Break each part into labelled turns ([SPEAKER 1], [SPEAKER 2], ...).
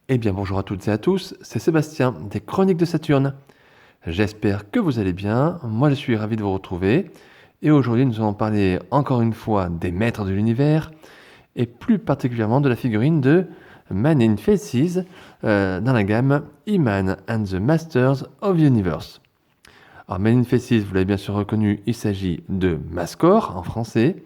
[SPEAKER 1] Eh bien bonjour à toutes et à tous, c'est Sébastien des Chroniques de Saturne. J'espère que vous allez bien, moi je suis ravi de vous retrouver. Et aujourd'hui nous allons parler encore une fois des maîtres de l'univers, et plus particulièrement de la figurine de Man in Faces dans la gamme He-Man and the Masters of the Universe. Alors Man in Faces, vous l'avez bien sûr reconnu, il s'agit de Mascor en français,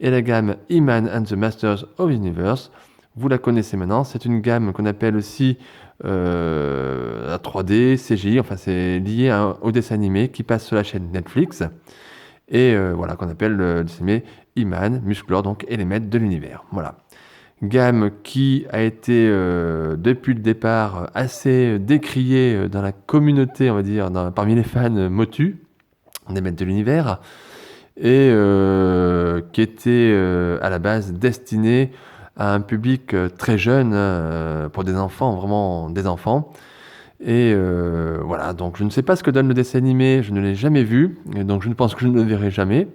[SPEAKER 1] et la gamme He-Man and the Masters of the Universe, vous la connaissez maintenant, c'est une gamme qu'on appelle aussi la 3D, CGI, enfin c'est lié au dessin animé qui passe sur la chaîne Netflix, et voilà, qu'on appelle le dessin animé He-Man, Musclor, donc, et les maîtres de l'univers. Voilà. Gamme qui a été, depuis le départ, assez décriée dans la communauté, on va dire, parmi les fans motus des maîtres de l'univers, et qui était à la base destinée à un public très jeune, pour des enfants, vraiment des enfants. Et voilà, donc je ne sais pas ce que donne le dessin animé, je ne l'ai jamais vu, et donc je ne pense que je ne le verrai jamais.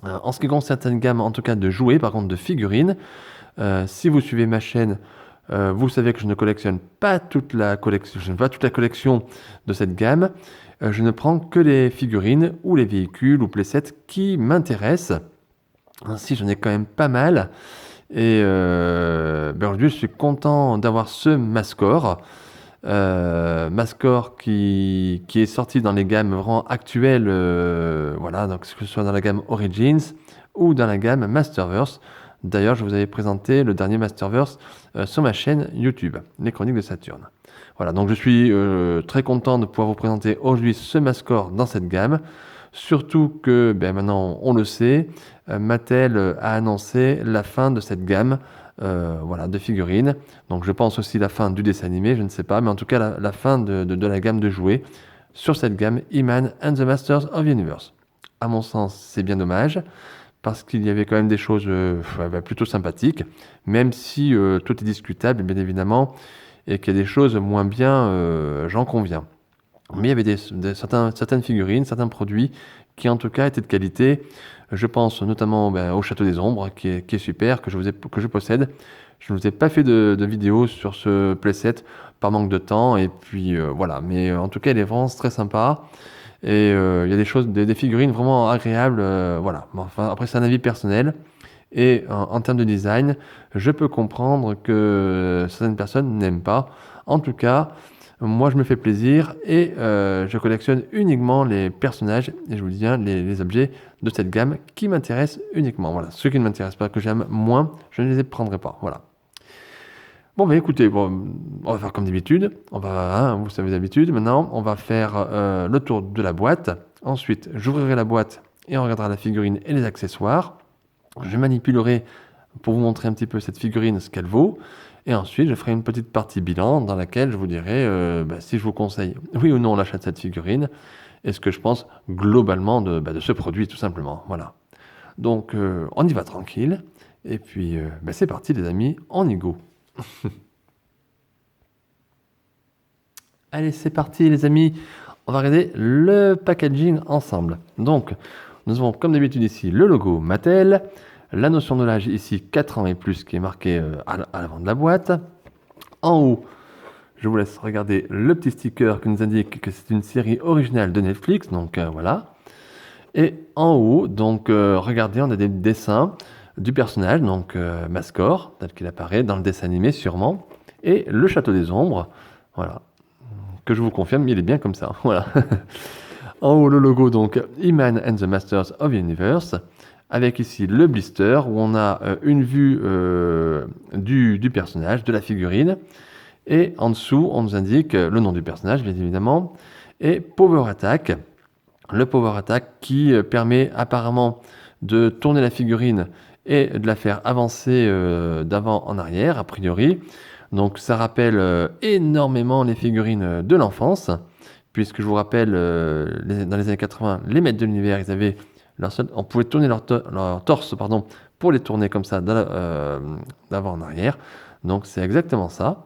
[SPEAKER 1] En ce qui concerne cette gamme, en tout cas de jouets, par contre de figurines, si vous suivez ma chaîne, vous savez que je ne collectionne pas toute la collection, je n'ai pas toute la collection de cette gamme. Je ne prends que les figurines ou les véhicules ou playsets qui m'intéressent. Ainsi, j'en ai quand même pas mal. Et aujourd'hui, je suis content d'avoir ce Mascor. Mascor qui est sorti dans les gammes vraiment actuelles, voilà, donc que ce soit dans la gamme Origins ou dans la gamme Masterverse. D'ailleurs, je vous avais présenté le dernier Masterverse sur ma chaîne YouTube, les Chroniques de Saturne. Voilà, donc je suis très content de pouvoir vous présenter aujourd'hui ce Mascor dans cette gamme. Surtout que maintenant on le sait, Mattel a annoncé la fin de cette gamme, voilà, de figurines. Donc je pense aussi la fin du dessin animé, je ne sais pas, mais en tout cas la fin de la gamme de jouets sur cette gamme He-Man and the Masters of the Universe. À mon sens, c'est bien dommage, parce qu'il y avait quand même des choses plutôt sympathiques, même si tout est discutable, bien évidemment, et qu'il y a des choses moins bien, j'en conviens. Mais il y avait certaines figurines, certains produits qui en tout cas étaient de qualité. Je pense notamment au Château des Ombres, qui est super, que je possède. Je ne vous ai pas fait de vidéo sur ce playset par manque de temps, et puis voilà. Mais en tout cas, il est vraiment très sympa. Et il y a des figurines vraiment agréables, voilà. Bon, enfin, après, c'est un avis personnel. Et en termes de design, je peux comprendre que certaines personnes n'aiment pas. En tout cas, moi, je me fais plaisir, et je collectionne uniquement les personnages, et je vous dis bien les objets de cette gamme qui m'intéressent uniquement. Voilà, ceux qui ne m'intéressent pas, que j'aime moins, je ne les prendrai pas. Voilà. Bon, écoutez, bon, on va faire comme d'habitude. Vous savez d'habitude. Maintenant, on va faire le tour de la boîte. Ensuite, j'ouvrirai la boîte et on regardera la figurine et les accessoires. Je manipulerai pour vous montrer un petit peu cette figurine, ce qu'elle vaut. Et ensuite, je ferai une petite partie bilan dans laquelle je vous dirai si je vous conseille, oui ou non, l'achat de cette figurine, et ce que je pense globalement de ce produit, tout simplement. Voilà. Donc, on y va tranquille. Et puis, c'est parti, les amis, on y go. Allez, c'est parti, les amis. On va regarder le packaging ensemble. Donc, nous avons comme d'habitude ici le logo Mattel. La notion de l'âge ici, 4 ans et plus, qui est marqué à l'avant de la boîte. En haut, je vous laisse regarder le petit sticker qui nous indique que c'est une série originale de Netflix. Donc voilà. Et en haut, donc regardez, on a des dessins du personnage, donc Mascor, tel qu'il apparaît dans le dessin animé sûrement. Et le Château des Ombres, voilà, que je vous confirme, il est bien comme ça. Voilà. En haut, le logo, donc He-Man and the Masters of the Universe, avec ici le blister où on a une vue du personnage, de la figurine. Et en dessous, on nous indique le nom du personnage, bien évidemment, et Power Attack. Le Power Attack qui permet apparemment de tourner la figurine et de la faire avancer d'avant en arrière, a priori. Donc ça rappelle énormément les figurines de l'enfance, puisque je vous rappelle, dans les années 80, les maîtres de l'univers, on pouvait tourner leur torse, pardon, pour les tourner comme ça d'avant en arrière. Donc c'est exactement ça.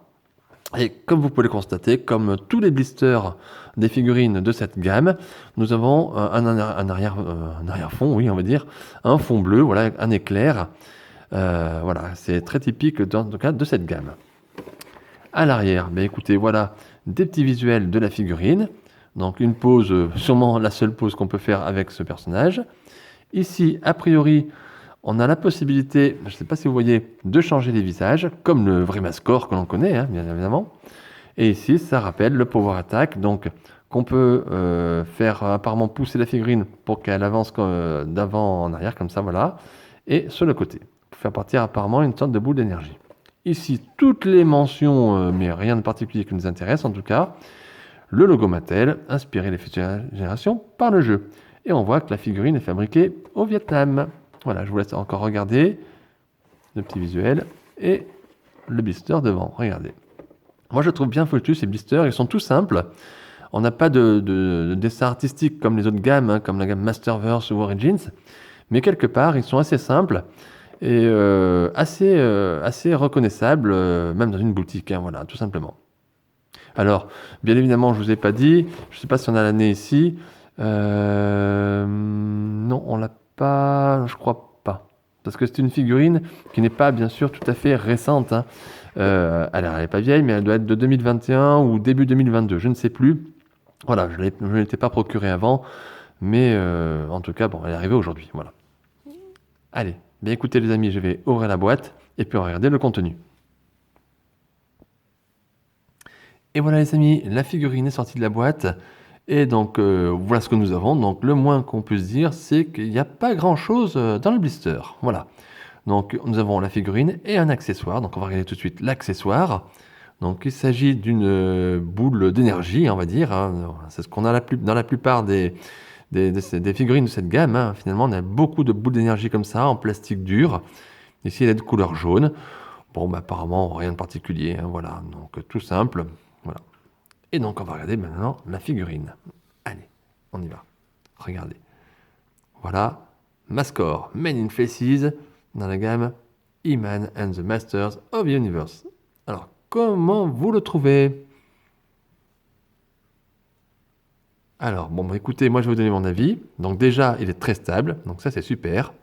[SPEAKER 1] Et comme vous pouvez le constater, comme tous les blisters des figurines de cette gamme, nous avons un arrière-fond, oui, on va dire, un fond bleu, voilà, un éclair. Voilà, c'est très typique dans le cas de cette gamme. À l'arrière, ben écoutez, voilà des petits visuels de la figurine. Donc une pose, sûrement la seule pose qu'on peut faire avec ce personnage. Ici, a priori, on a la possibilité, je ne sais pas si vous voyez, de changer les visages, comme le vrai Mascor que l'on connaît, hein, bien évidemment. Et ici, ça rappelle le Power Attack, donc qu'on peut faire apparemment pousser la figurine pour qu'elle avance d'avant en arrière, comme ça, voilà. Et sur le côté, pour faire partir apparemment une sorte de boule d'énergie. Ici, toutes les mentions, mais rien de particulier qui nous intéresse en tout cas. Le logo Mattel, inspiré les futures générations par le jeu. Et on voit que la figurine est fabriquée au Vietnam. Voilà, je vous laisse encore regarder le petit visuel et le blister devant. Regardez. Moi, je trouve bien foutu ces blisters. Ils sont tout simples. On n'a pas de dessin artistique comme les autres gammes, hein, comme la gamme Masterverse ou Origins. Mais quelque part, ils sont assez simples et assez reconnaissables, même dans une boutique. Hein, voilà, tout simplement. Alors, bien évidemment, je ne vous ai pas dit. Je ne sais pas si on a l'année ici. Non, on l'a pas. Je crois pas. Parce que c'est une figurine qui n'est pas, bien sûr, tout à fait récente. Hein. Elle n'est pas vieille, mais elle doit être de 2021 ou début 2022. Je ne sais plus. Voilà, je ne l'étais pas procurée avant. Mais en tout cas, bon, elle est arrivée aujourd'hui. Voilà. Allez, bien écoutez les amis, je vais ouvrir la boîte et puis on va regarder le contenu. Et voilà les amis, la figurine est sortie de la boîte. Et donc voilà ce que nous avons. Donc le moins qu'on puisse dire, c'est qu'il n'y a pas grand chose dans le blister. Voilà. Donc nous avons la figurine et un accessoire. Donc on va regarder tout de suite l'accessoire. Donc il s'agit d'une boule d'énergie, on va dire. Hein. C'est ce qu'on a dans la plupart des figurines de cette gamme. Hein. Finalement, on a beaucoup de boules d'énergie comme ça, en plastique dur. Ici, elle est de couleur jaune. Bon, bah, apparemment, rien de particulier. Hein. Voilà, donc tout simple. Voilà. Et donc, on va regarder maintenant la figurine. Allez, on y va. Regardez. Voilà, Mascor, Men in Faces, dans la gamme He-Man and the Masters of the Universe. Alors, comment vous le trouvez? Alors, bon, bah, écoutez, moi je vais vous donner mon avis. Donc déjà, il est très stable, donc ça c'est super.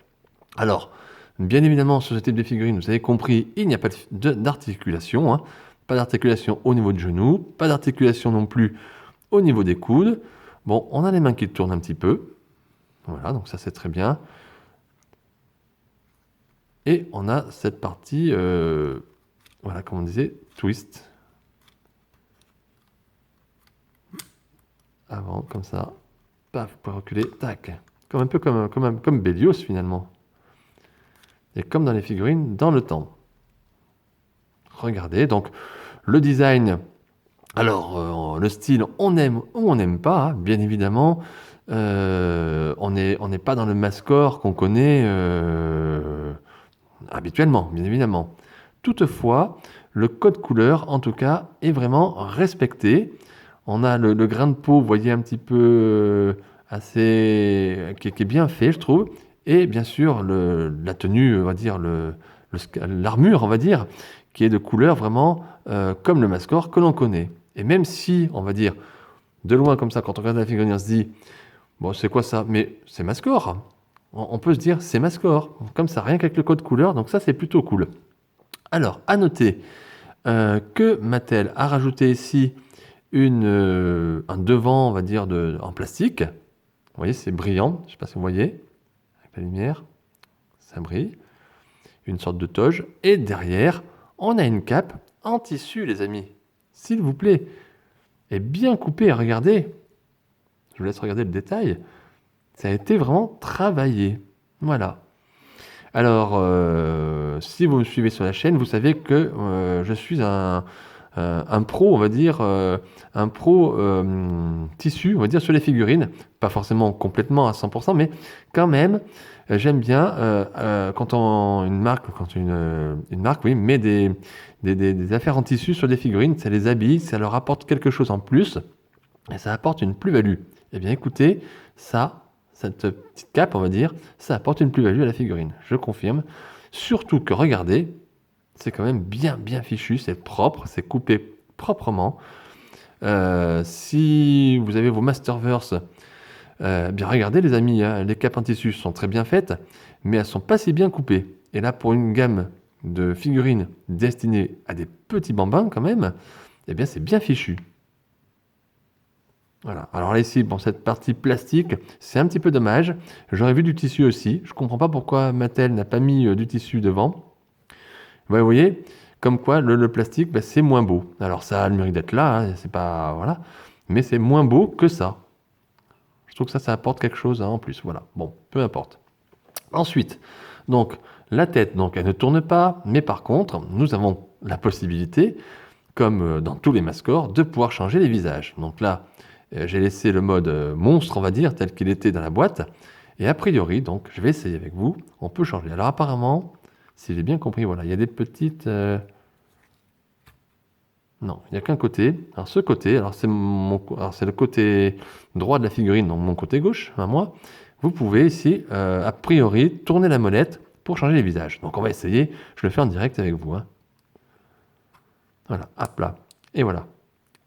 [SPEAKER 1] Alors, bien évidemment, sur ce type de figurine, vous avez compris, il n'y a pas d'articulation. Hein. Pas d'articulation au niveau du genou, pas d'articulation non plus au niveau des coudes. Bon, on a les mains qui tournent un petit peu. Voilà, donc ça c'est très bien. Et on a cette partie, voilà, comme on disait, twist. Avant, comme ça. Paf, vous pouvez reculer, tac. Comme un peu comme Bélios finalement. Et comme dans les figurines, dans le temps. Regardez, donc le design. Alors, le style, on aime ou on n'aime pas, hein, bien évidemment. On n'est pas dans le Mascor qu'on connaît habituellement, bien évidemment. Toutefois, le code couleur, en tout cas, est vraiment respecté. On a le grain de peau, vous voyez, un petit peu qui est bien fait, je trouve. Et bien sûr, la tenue, on va dire, l'armure, on va dire, qui est de couleur vraiment comme le Mascor que l'on connaît. Et même si, on va dire, de loin comme ça, quand on regarde la figurine, on se dit, bon, c'est quoi ça? Mais c'est Mascor. On peut se dire, c'est Mascor. Comme ça, rien qu'avec le code couleur, donc ça, c'est plutôt cool. Alors, à noter que Mattel a rajouté ici un devant, on va dire, en plastique. Vous voyez, c'est brillant. Je ne sais pas si vous voyez, avec la lumière, ça brille. Une sorte de toge. Et derrière, on a une cape en tissu, les amis. S'il vous plaît. Et bien coupée, regardez. Je vous laisse regarder le détail. Ça a été vraiment travaillé. Voilà. Alors, si vous me suivez sur la chaîne, vous savez que je suis un pro, on va dire, un pro tissu, on va dire, sur les figurines. Pas forcément complètement à 100%, mais quand même, j'aime bien quand une marque, oui, met des affaires en tissu sur des figurines, ça les habille, ça leur apporte quelque chose en plus, et ça apporte une plus-value. Eh bien, écoutez, cette petite cape, on va dire, ça apporte une plus-value à la figurine. Je confirme. Surtout que, regardez, c'est quand même bien fichu, c'est propre, c'est coupé proprement. Si vous avez vos Masterverse, bien regardez les amis, hein, les capes en tissu sont très bien faites, mais elles sont pas si bien coupées. Et là, pour une gamme de figurines destinées à des petits bambins quand même, eh bien c'est bien fichu. Voilà. Alors là ici, bon, cette partie plastique, c'est un petit peu dommage. J'aurais vu du tissu aussi. Je comprends pas pourquoi Mattel n'a pas mis du tissu devant. Ouais, vous voyez, comme quoi le plastique, bah, c'est moins beau. Alors ça a le mérite d'être là, hein, c'est pas voilà, mais c'est moins beau que ça. Je trouve que ça apporte quelque chose hein, en plus. Voilà. Bon, peu importe. Ensuite, donc la tête, donc elle ne tourne pas, mais par contre, nous avons la possibilité, comme dans tous les mascores, de pouvoir changer les visages. Donc là, j'ai laissé le mode monstre, on va dire, tel qu'il était dans la boîte. Et a priori, donc, je vais essayer avec vous. On peut changer. Alors apparemment, si j'ai bien compris, voilà, il y a des petites... Non, il n'y a qu'un côté. Alors ce côté, alors c'est le côté droit de la figurine, donc mon côté gauche, à moi. Vous pouvez ici, a priori, tourner la molette pour changer les visages. Donc on va essayer. Je le fais en direct avec vous. Hein. Voilà, hop là. Et voilà.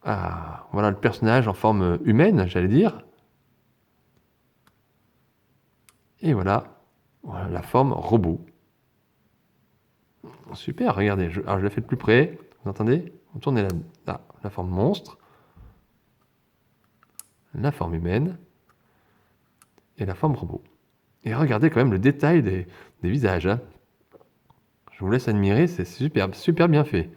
[SPEAKER 1] Ah, voilà le personnage en forme humaine, j'allais dire. Et voilà, voilà la forme robot. Super, regardez. Alors je la fais de plus près. Vous entendez? Vous tournez la forme monstre, la forme humaine et la forme robot. Et regardez quand même le détail des visages. Hein. Je vous laisse admirer, c'est super, super bien fait.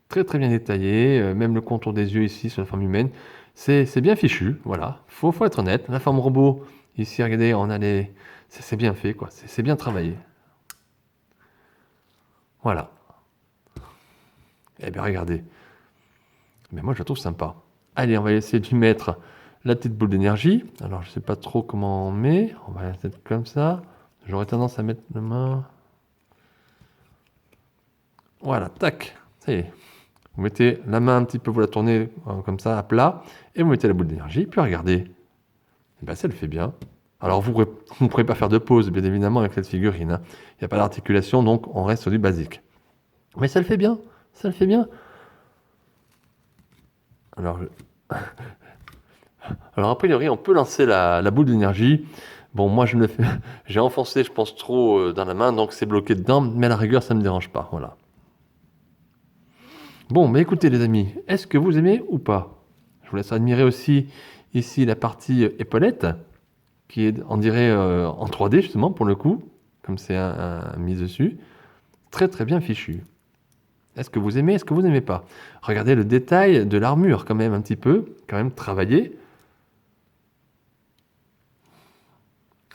[SPEAKER 1] Très très bien détaillé, même le contour des yeux ici sur la forme humaine, c'est bien fichu, voilà. Faut être honnête. La forme robot, ici, regardez, on a les... C'est bien fait, quoi. C'est bien travaillé. Voilà. Eh bien, regardez. Mais moi, je la trouve sympa. Allez, on va essayer de lui mettre la petite boule d'énergie. Alors, je sais pas trop comment on met. On va la mettre comme ça. J'aurais tendance à mettre la main... Voilà, tac. Ça y est. Vous mettez la main un petit peu, vous la tournez comme ça, à plat, et vous mettez la boule d'énergie, puis regardez. Eh ben, ça le fait bien. Alors, vous ne pourrez pas faire de pause, bien évidemment, avec cette figurine. Hein. Il n'y a pas d'articulation, donc on reste sur du basique. Mais ça le fait bien, ça le fait bien. Alors, Alors a priori, on peut lancer la boule d'énergie. Bon, moi, je ne le fais... J'ai enfoncé, je pense, trop dans la main, donc c'est bloqué dedans, mais à la rigueur, ça ne me dérange pas, voilà. Bon, mais écoutez, les amis, est-ce que vous aimez ou pas? Je vous laisse admirer aussi, ici, la partie épaulette, qui est, on dirait, en 3D, justement, pour le coup, comme c'est mis dessus. Très, très bien fichu. Est-ce que vous aimez, est-ce que vous n'aimez pas? Regardez le détail de l'armure, quand même, un petit peu, quand même travaillé.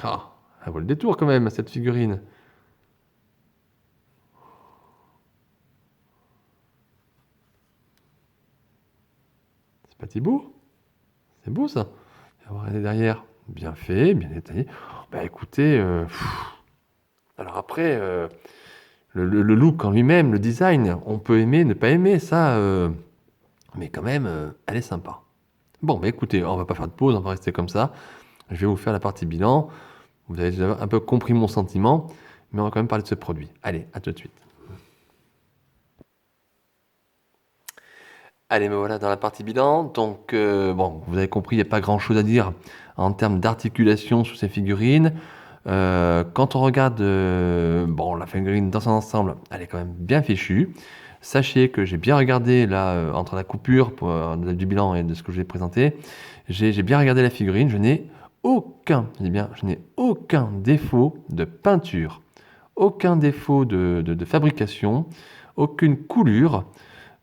[SPEAKER 1] Ah, elle vaut le détour, quand même, cette figurine. C'est pas beau? C'est beau, ça. Et regardez derrière. Bien fait, bien détaillé. Bah, écoutez... Alors après... le look en lui-même, le design, on peut aimer, ne pas aimer, ça, mais quand même, elle est sympa. Bon, bah écoutez, on va pas faire de pause, on va rester comme ça. Je vais vous faire la partie bilan. Vous avez déjà un peu compris mon sentiment, mais on va quand même parler de ce produit. Allez, à tout de suite. Allez, me voilà dans la partie bilan. Donc, bon, vous avez compris, il n'y a pas grand-chose à dire en termes d'articulation sur ces figurines. Quand on regarde bon, la figurine dans son ensemble, elle est quand même bien fichue. Sachez que j'ai bien regardé là, entre la coupure du bilan et de ce que je vais présenter, j'ai bien regardé la figurine, je n'ai je n'ai aucun défaut de peinture, aucun défaut de fabrication, aucune coulure.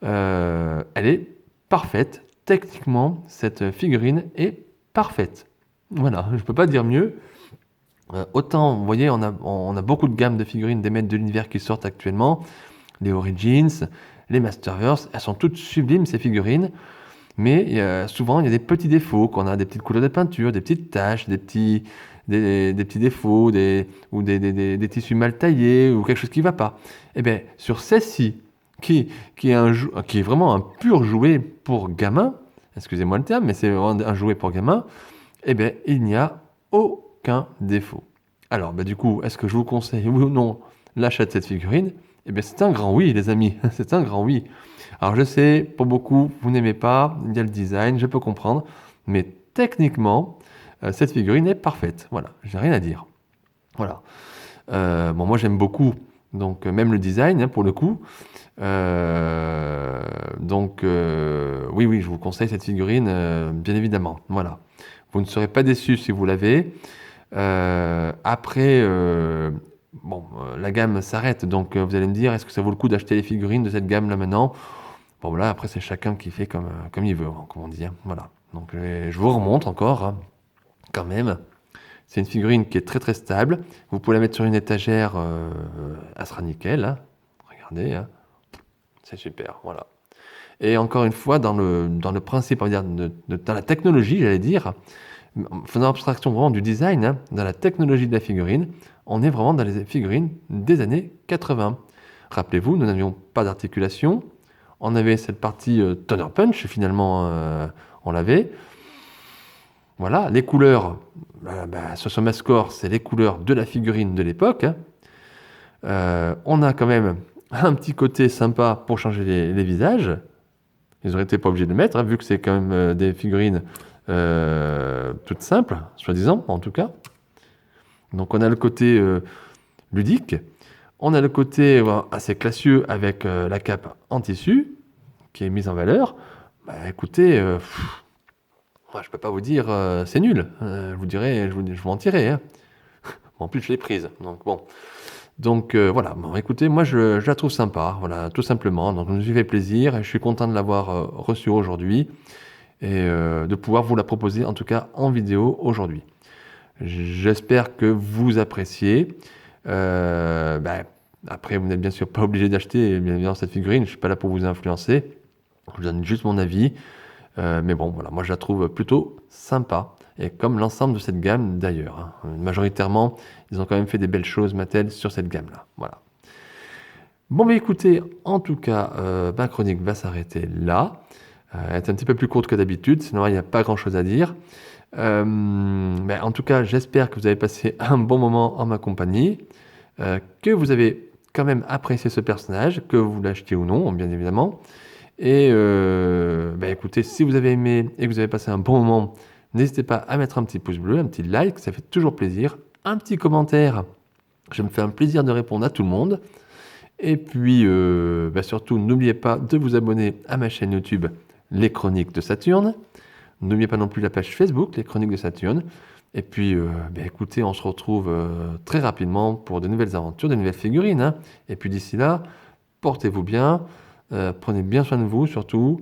[SPEAKER 1] Elle est parfaite. Techniquement, cette figurine est parfaite. Voilà, je ne peux pas dire mieux. Autant, vous voyez, on a beaucoup de gammes de figurines des maîtres de l'univers qui sortent actuellement. Les Origins, les Masterverse, elles sont toutes sublimes ces figurines. Mais souvent, il y a des petits défauts, qu'on a des petites couleurs de peinture, des petites taches, des petits défauts, ou des tissus mal taillés, ou quelque chose qui ne va pas. Eh bien, sur celle-ci, qui est vraiment un pur jouet pour gamin, excusez-moi le terme, mais c'est vraiment un jouet pour gamin, eh bien, il n'y a aucun défaut. Alors, bah, du coup, est-ce que je vous conseille, oui ou non, l'achat de cette figurine? Eh bien, c'est un grand oui, les amis, c'est un grand oui. Alors, je sais, pour beaucoup, vous n'aimez pas, il y a le design, je peux comprendre, mais techniquement, cette figurine est parfaite. Voilà, j'ai rien à dire. Voilà. Bon, moi j'aime beaucoup, donc même le design pour le coup. Donc oui, oui, je vous conseille cette figurine, bien évidemment. Voilà. Vous ne serez pas déçus si vous l'avez. Après, bon, la gamme s'arrête, donc vous allez me dire, est-ce que ça vaut le coup d'acheter les figurines de cette gamme là maintenant? Bon, voilà, après c'est chacun qui fait comme il veut, comme on dit. Voilà. Donc je vous remonte encore, quand même. C'est une figurine qui est très très stable. Vous pouvez la mettre sur une étagère, elle sera nickel. Regardez, c'est super, voilà. Et encore une fois, dans le principe, on va dire, dans la technologie, j'allais dire, en faisant abstraction vraiment du design, dans la technologie de la figurine, on est vraiment dans les figurines des années 80. Rappelez-vous, nous n'avions pas d'articulation. On avait cette partie Toner Punch, finalement, on l'avait. Voilà, les couleurs, sur ce Mascore, c'est les couleurs de la figurine de l'époque. On a quand même un petit côté sympa pour changer les visages. Ils auraient été pas obligés de le mettre, vu que c'est quand même des figurines toutes simples, soi-disant, en tout cas. Donc on a le côté ludique. On a le côté assez classieux avec la cape en tissu, qui est mise en valeur. Écoutez, moi, je peux pas vous dire c'est nul. Je vous dirais, je vous mentirais. En plus, je l'ai prise. Donc bon. Donc voilà, bon, écoutez, moi je la trouve sympa, voilà, tout simplement. Donc je me suis fait plaisir et je suis content de l'avoir reçue aujourd'hui et de pouvoir vous la proposer en tout cas en vidéo aujourd'hui. J'espère que vous appréciez. Après, vous n'êtes bien sûr pas obligé d'acheter bien évidemment cette figurine, je ne suis pas là pour vous influencer. Je vous donne juste mon avis. Mais bon, voilà, moi je la trouve plutôt sympa. Et comme l'ensemble de cette gamme d'ailleurs. Majoritairement, ils ont quand même fait des belles choses, Mattel, sur cette gamme-là. Voilà. Bon, mais écoutez, en tout cas, ma chronique va s'arrêter là. Elle est un petit peu plus courte que d'habitude, sinon il n'y a pas grand-chose à dire. Mais en tout cas, j'espère que vous avez passé un bon moment en ma compagnie, que vous avez quand même apprécié ce personnage, que vous l'achetiez ou non, bien évidemment. Et écoutez, si vous avez aimé et que vous avez passé un bon moment, n'hésitez pas à mettre un petit pouce bleu, un petit like, ça fait toujours plaisir. Un petit commentaire, je me fais un plaisir de répondre à tout le monde. Et puis, surtout, n'oubliez pas de vous abonner à ma chaîne YouTube, Les Chroniques de Saturne. N'oubliez pas non plus la page Facebook, Les Chroniques de Saturne. Et puis, écoutez, on se retrouve très rapidement pour de nouvelles aventures, de nouvelles figurines. Et puis d'ici là, portez-vous bien. Prenez bien soin de vous surtout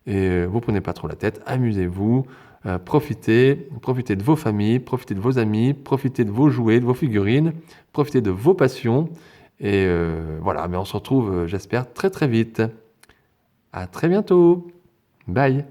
[SPEAKER 1] et vous prenez pas trop la tête, amusez-vous, profitez de vos familles, profitez de vos amis, profitez de vos jouets, de vos figurines, profitez de vos passions et voilà, mais on se retrouve j'espère très très vite. À très bientôt. Bye.